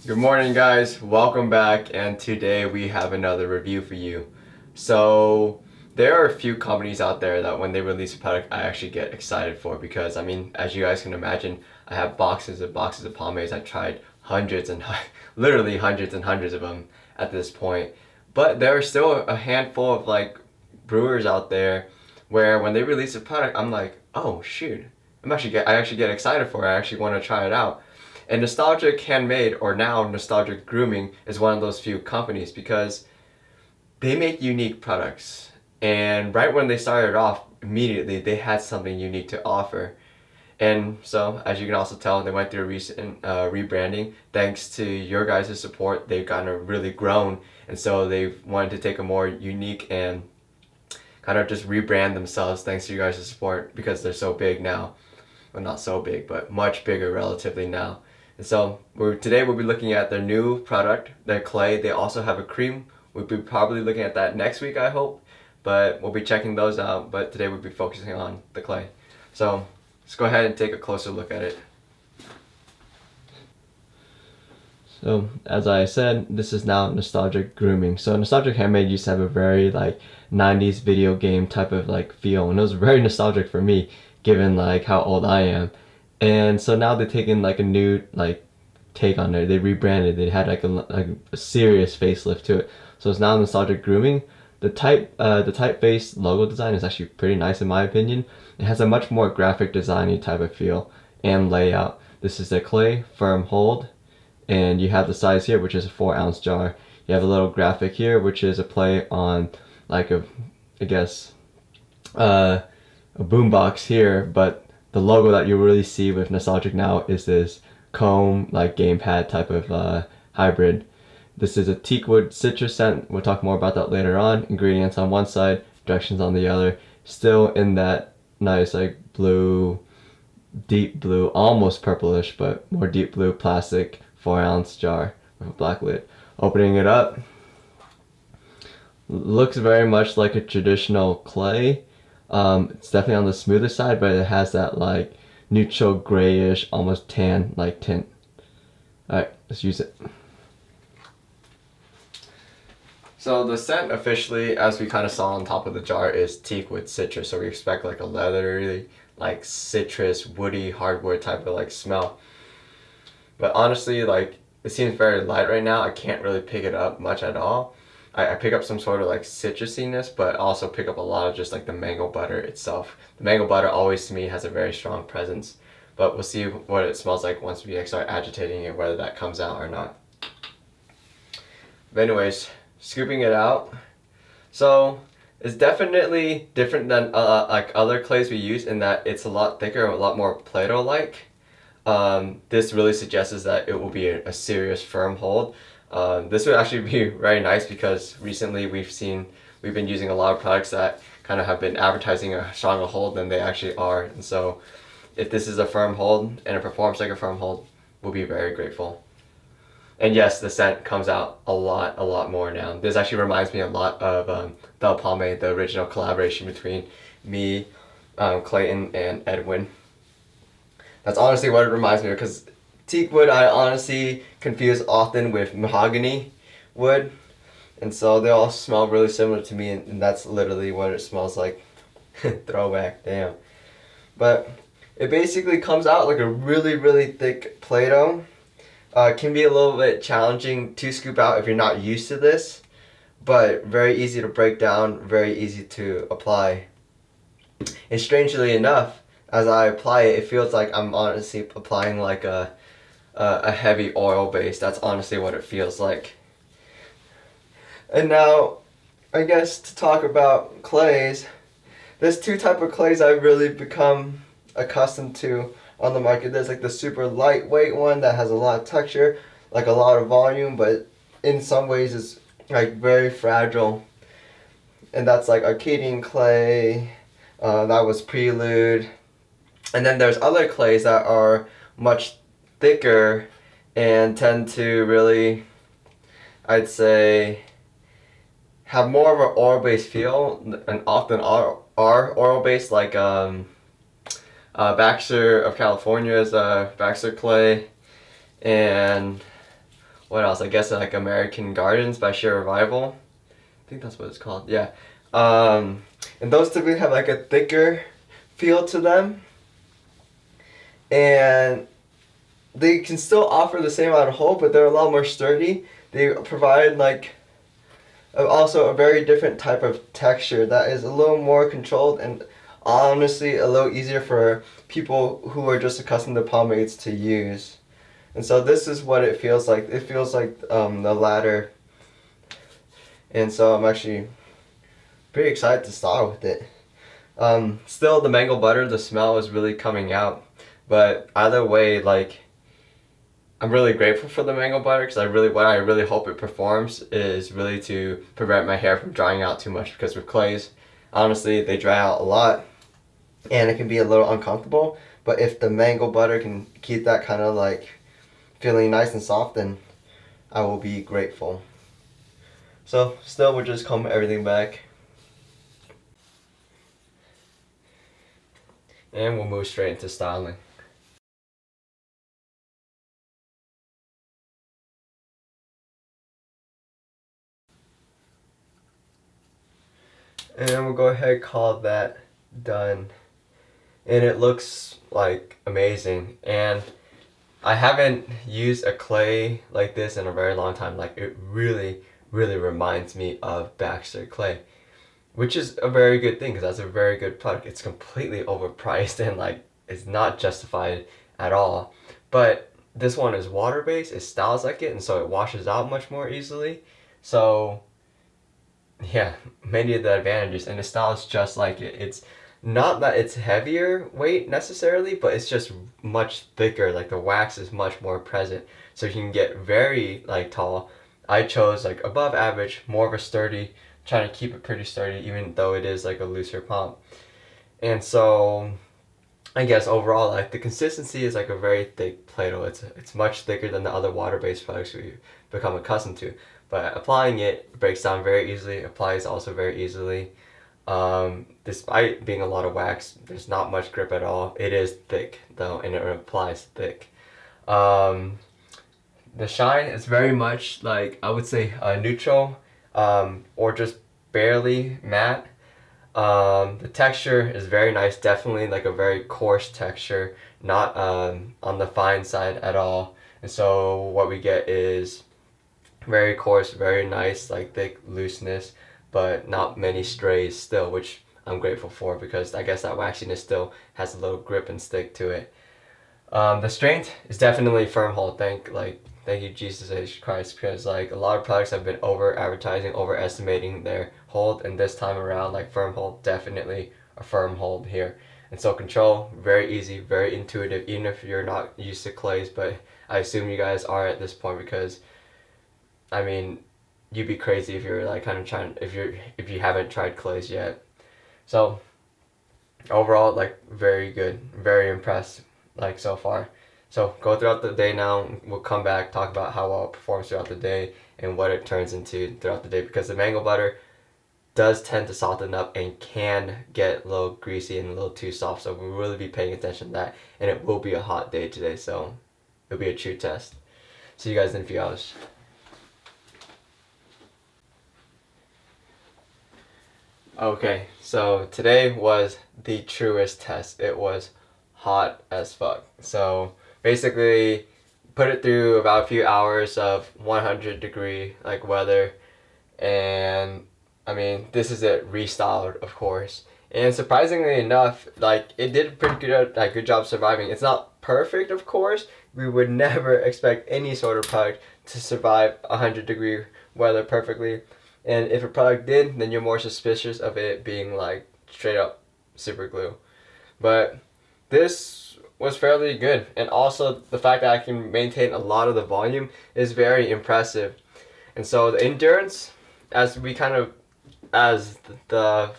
Good morning, guys. Welcome back, and today we have another review for you. So, there are a few companies out there that when they release a product, I actually get excited for because, as you guys can imagine, I have boxes and boxes of pomades. I tried hundreds and literally hundreds and hundreds of them at this point. But there are still a handful of brewers out there where when they release a product, I'm like, oh shoot, I actually get excited for it. I actually want to try it out. And Nostalgic Handmade, or now Nostalgic Grooming, is one of those few companies because they make unique products. And right when they started off, immediately they had something unique to offer. And so, as you can also tell, they went through a recent rebranding. Thanks to your guys' support, they've kind of really grown. And so they've wanted to take a more unique and kind of just rebrand themselves thanks to you guys' support because they're so big now. Well, not so big, but much bigger relatively now. And so today we'll be looking at their new product, their clay. They also have a cream. We'll be probably looking at that next week, I hope. But we'll be checking those out. But today we'll be focusing on the clay. So let's go ahead and take a closer look at it. So as I said, this is now Nostalgic Grooming. So Nostalgic Handmade used to have a very 90s video game type of feel, and it was very nostalgic for me given how old I am. And so now they're taking a new take on it. They rebranded. They had a serious facelift to it. So it's now Nostalgic Grooming. The typeface logo design is actually pretty nice in my opinion. It has a much more graphic designy type of feel and layout. This is a clay firm hold, and you have the size here, which is a 4-ounce jar. You have a little graphic here, which is a play on a boombox here, but the logo that you really see with Nostalgic now is this comb gamepad type of hybrid. This is a teakwood citrus scent. We'll talk more about that later on. Ingredients on one side, directions on the other. Still in that nice blue, deep blue, almost purplish, but more deep blue plastic 4-ounce jar with a black lid. Opening it up, looks very much like a traditional clay. It's definitely on the smoother side, but it has that neutral grayish, almost tan tint. Alright, let's use it. So the scent officially, as we kind of saw on top of the jar, is teakwood citrus. So we expect a leathery, citrus, woody, hardwood type of smell. But honestly, it seems very light right now. I can't really pick it up much at all. I pick up some sort of citrusiness, but also pick up a lot of just the mango butter itself. The mango butter always to me has a very strong presence, but we'll see what it smells like once we start agitating it, whether that comes out or not. But anyways, scooping it out. So it's definitely different than other clays we use in that it's a lot thicker, a lot more Play-Doh-like. This really suggests that it will be a serious firm hold. This would actually be very nice because recently we've been using a lot of products that kind of have been advertising a stronger hold than they actually are. And so if this is a firm hold and it performs like a firm hold, we'll be very grateful. And yes, the scent comes out a lot more now. This actually reminds me a lot of the pomade, the original collaboration between me, Clayton, and Edwin. That's honestly what it reminds me of, because teakwood I honestly confuse often with mahogany wood, and so they all smell really similar to me, and that's literally what it smells like. Throwback, damn. But it basically comes out like a really thick Play-Doh. It can be a little bit challenging to scoop out if you're not used to this, but very easy to break down, very easy to apply. And strangely enough, as I apply it, it feels like I'm honestly applying a heavy oil base. That's honestly what it feels like. And now, I guess to talk about clays, there's two type of clays I've really become accustomed to on the market. There's the super lightweight one that has a lot of texture, a lot of volume, but in some ways is very fragile. And that's Arcadian clay, that was Prelude. And then there's other clays that are much thicker and tend to really, I'd say, have more of an oil-based feel, and often are oil-based, Baxter of California's Baxter clay, and what else? I guess like American Gardens by Sheer Revival. I think that's what it's called. Yeah. And those typically have like a thicker feel to them, and they can still offer the same amount of hold, but they're a lot more sturdy. They provide like also a very different type of texture that is a little more controlled and honestly a little easier for people who are just accustomed to pomades to use. And so this is what it feels like. It feels like the latter. And so I'm actually pretty excited to start with it. Still, the mango butter, the smell is really coming out. But either way, like, I'm really grateful for the mango butter because what I really hope it performs is really to prevent my hair from drying out too much, because with clays, honestly, they dry out a lot and it can be a little uncomfortable. But if the mango butter can keep that kind of like feeling nice and soft, then I will be grateful. So still, we'll just comb everything back. And we'll move straight into styling. And we'll go ahead and call that done. And it looks like amazing. And I haven't used a clay like this in a very long time. Like, it really, really reminds me of Baxter clay, which is a very good thing because that's a very good product. It's completely overpriced and like it's not justified at all. But this one is water based. It styles like it, and so it washes out much more easily. So yeah, many of the advantages, and it styles just like it. It's not that it's heavier weight necessarily, but it's just much thicker. Like the wax is much more present, so you can get very like tall. I chose like above average, more of a sturdy, trying to keep it pretty sturdy even though it is like a looser pomp. And so I guess overall, like the consistency is like a very thick Play-Doh. It's much thicker than the other water-based products we've become accustomed to. But applying it breaks down very easily. Applies also very easily. Despite being a lot of wax, there's not much grip at all. It is thick though, and it applies thick. Um, the shine is very much like, I would say, neutral, or just barely matte. The texture is very nice, definitely like a very coarse texture, not on the fine side at all. And so what we get is very coarse, very nice, like thick looseness, but not many strays still, which I'm grateful for because I guess that waxiness still has a little grip and stick to it. The strength is definitely firm hold. Thank you Jesus H Christ, because like a lot of products have been over advertising, overestimating their hold, and this time around like firm hold, definitely a firm hold here. And so control, very easy, very intuitive, even if you're not used to clays, but I assume you guys are at this point because I mean you'd be crazy if you're like kind of trying if you haven't tried clays yet. So overall, like very good, very impressed like so far. So go throughout the day now. We'll come back, talk about how well it performs throughout the day and what it turns into throughout the day, because the mango butter does tend to soften up and can get a little greasy and a little too soft. So we'll really be paying attention to that, and it will be a hot day today, so it'll be a true test. See you guys in a few hours. Okay, so today was the truest test. It was hot as fuck. So basically, put it through about a few hours of 100-degree like weather, and I mean this is it restyled, of course. And surprisingly enough, like it did a pretty good job surviving. It's not perfect, of course. We would never expect any sort of product to survive 100-degree weather perfectly. And if a product did, then you're more suspicious of it being like straight up super glue. But this was fairly good. And also the fact that I can maintain a lot of the volume is very impressive. And so the endurance, as the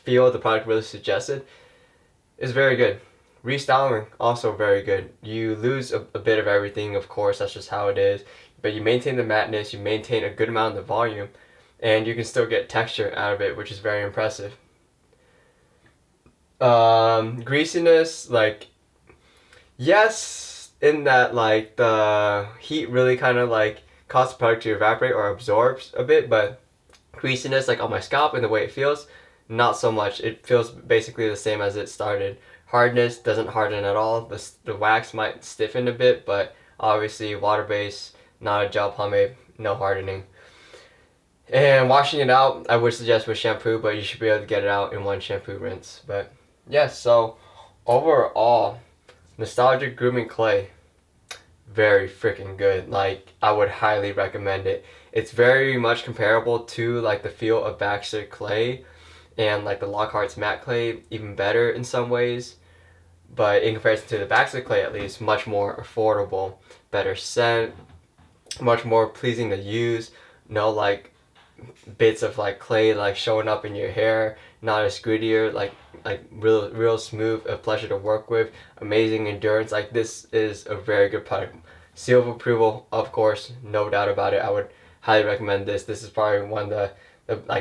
feel of the product really suggested, is very good. Restyling, also very good. You lose a bit of everything, of course, that's just how it is. But you maintain the matteness, you maintain a good amount of the volume, and you can still get texture out of it, which is very impressive. Greasiness, like, yes, in that like the heat really kind of like causes the product to evaporate or absorbs a bit, but greasiness like on my scalp and the way it feels, not so much. It feels basically the same as it started. Hardness doesn't harden at all. The wax might stiffen a bit, but obviously water-based, not a gel pomade, no hardening. And washing it out, I would suggest with shampoo, but you should be able to get it out in one shampoo rinse. But yeah, so overall, nostalgic grooming clay, very freaking good. Like, I would highly recommend it. It's very much comparable to like the feel of Baxter clay and like the Lockhart's matte clay, even better in some ways. But in comparison to the Baxter clay, at least, much more affordable, better scent, much more pleasing to use. No like bits of like clay like showing up in your hair, not as grittier, like real smooth, a pleasure to work with, amazing endurance. Like, this is a very good product. Seal of approval, of course, no doubt about it. I would highly recommend this. This is probably one of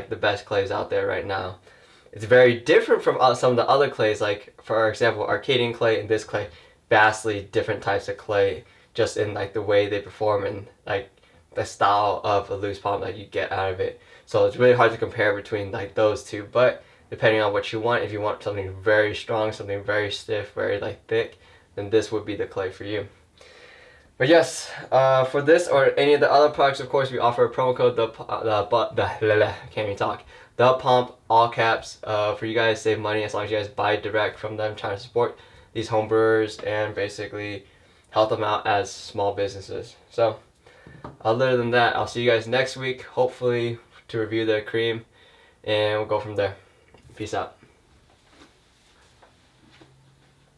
the best clays out there right now. It's very different from some of the other clays, like for example Arcadian clay and this clay, vastly different types of clay, just in like the way they perform and like the style of a loose palm that you get out of it. So it's really hard to compare between like those two, but depending on what you want, if you want something very strong, something very stiff, very like thick, then this would be the clay for you. But yes, for this or any of the other products, of course, we offer a promo code, can't even talk, the Pomp, all caps, for you guys to save money as long as you guys buy direct from them, trying to support these home brewers and basically help them out as small businesses. So other than that, I'll see you guys next week, hopefully to review their cream, and we'll go from there. Peace out.